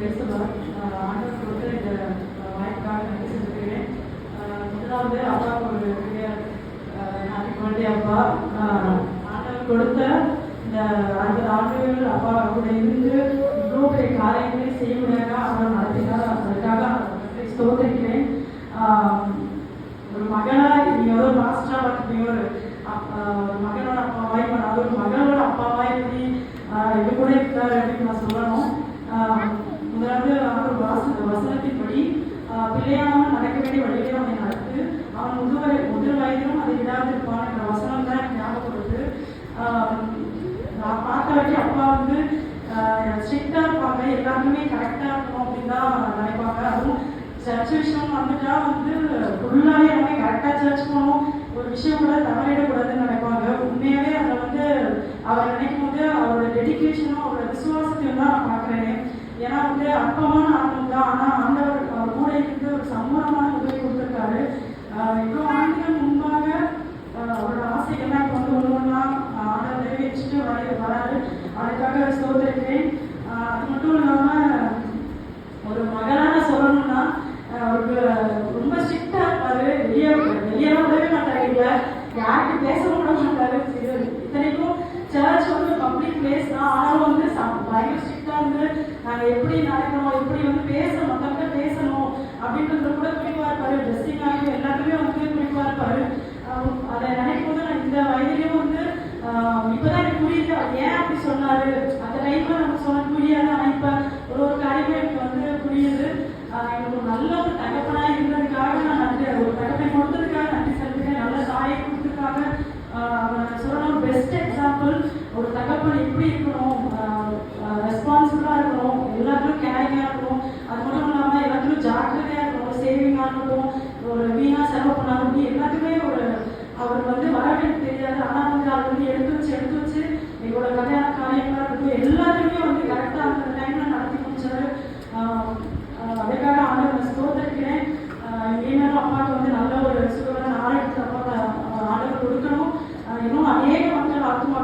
ஆண்டவர் கொடுத்த இந்த வாய்ப்புக்காக நன்றி செலுத்துகிறேன். முதலாவது அப்பாவுக்கு ஒரு பெரிய ஹாப்பி பர்த்டே அப்பா. ஆண்டவர் கொடுத்த இந்த 60 ஆண்டுகள் அப்பா கூட இருந்து இவ்வளோ பெரிய காரியங்களை செய்ய முடியாத அவர் நடத்தினார். அதற்காக ஸ்தோத்திரிக்கிறேன். ஒரு மகனா நீங்க ஒரு மாஸ்டரா பார்த்துப்பீங்க, ஒரு மகனோட அப்பாவாய் பண்ணாது, ஒரு மகளோட அப்பாவாய் எப்படி இது கூட இருக்கிறார் அப்படின்னு நான் சொல்லணும். முதலாவது அவர் வசனத்தின்படி பிள்ளையானவன் நடக்க வேண்டிய வழியிலே அவனை நடத்து, அவன் முதல் வயதிலும் அதை விடாது இருப்பான் என்ற வசனம் தான் எனக்கு ஞாபகம் வருது. நான் பார்த்த வரைக்கும் அப்பா வந்து ஸ்ட்ரிக்டா இருப்பாங்க, எல்லாருமே கரெக்டா இருக்கணும் அப்படின்னு தான் நினைப்பாங்க. அதுவும் சர்ச் விஷயம் வந்துட்டா வந்து ஃபுல்லாகவே எல்லாமே கரெக்டாக சர்ச் போகணும், ஒரு விஷயம் கூட தவறிடக்கூடாதுன்னு நினைப்பாங்க. உண்மையாகவே அதை வந்து அவர் நினைக்கும் போது அவரோட டெடிக்கேஷனும் அவரோட விசுவாசத்தையும் தான் நான் பார்க்குறேன். ஏன்னா வந்து அற்பமான ஆண்டவன் தான், ஆனால் ஆண்டவர் அவர் கூட இருந்து ஒரு சம்பூர்ணமான உதவி கொடுத்துருக்காரு. இவ்வளோ ஆண்டுகள் முன்பாக அவரோட ஆசைகள்லாம் இப்போ வந்து ஒன்று ஒன்றா ஆண்டவர் நிறைவேற்றிட்டு வராரு. அதுக்காக ஸ்தோத்திரிக்கிறேன். அது மட்டும் இல்லாமல் ஒரு மகளான சொல்லணும்னா அவருக்கு ரொம்ப ஸ்ட்ரிக்டா இருப்பாரு. வெளியெல்லாம் விடவே மாட்டாரு, இல்லை யாருக்கு பேச விட மாட்டாரு. இத்தனைக்கும் சர்ச் வந்து பப்ளிக் பிளேஸ் தான், ஆனாலும் வந்து பயங்கர ஸ்ட்ரிக்டா இருந்து நாங்கள் எப்படி நடக்கணும், எப்படி வந்து பேசணும், மற்றவங்க பேசணும் அப்படின்றத கூட குறிப்பா இருப்பாரு. ட்ரெஸ்ஸிங் ஆகி எல்லாத்துலேயுமே வந்து குறிப்பா இருப்பாரு. அதை நினைக்கும் போது நான் இந்த வயதிலையும் வந்து இப்பதான் எனக்கு புரியுது ஏன் அப்படி சொன்னாரு. அந்த டைம்ல நமக்கு சொன்ன புரியாது, ஆனா இப்ப ஒரு காரியமே எனக்கு வந்து புரியுது. எனக்கு ஒரு நல்ல ஒரு தகப்பனா இருந்ததுக்காக நான் நன்றி, ஒரு தகப்பனை கொடுத்ததுக்காக நன்றி செலுத்துகிறேன். நல்ல தாயை கொடுத்ததுக்காக சொல்லணும். ஒரு பெஸ்ட் எக்ஸாம்பிள், ஒரு தகப்பன் எப்படி இருக்கணும், ரெஸ்பான்சிபிளா இருக்கணும், எல்லாத்துக்கும் கேரிங்கா இருக்கணும். அது மட்டும் இல்லாம எல்லாத்துக்கும் ஜாக்கிரதையா இருக்கணும், சேவிங்கா இருக்கணும், ஒரு வீணா செலவு பண்ணாலும் எல்லாத்துக்குமே ஒரு அவர் வந்து வரவேற்க தெரியாது, ஆனால் வந்து அதை வந்து எடுத்து வச்சு எங்களோட கல்யாண காரியங்களாக இருக்கட்டும் எல்லாத்துக்குமே வந்து கரெக்டாக அந்த டைம்ல நடத்தி முடிச்சாரு. அதுக்காக ஆண்டவரை ஸ்தோத்திரிக்கிறேன். இனிமேலும் அப்பாவுக்கு வந்து நல்ல ஒரு சுகமான ஆரோக்கியத்தை அப்பா ஆண்டவர் கொடுக்கணும். இன்னும் அநேக மக்கள் ஆத்மா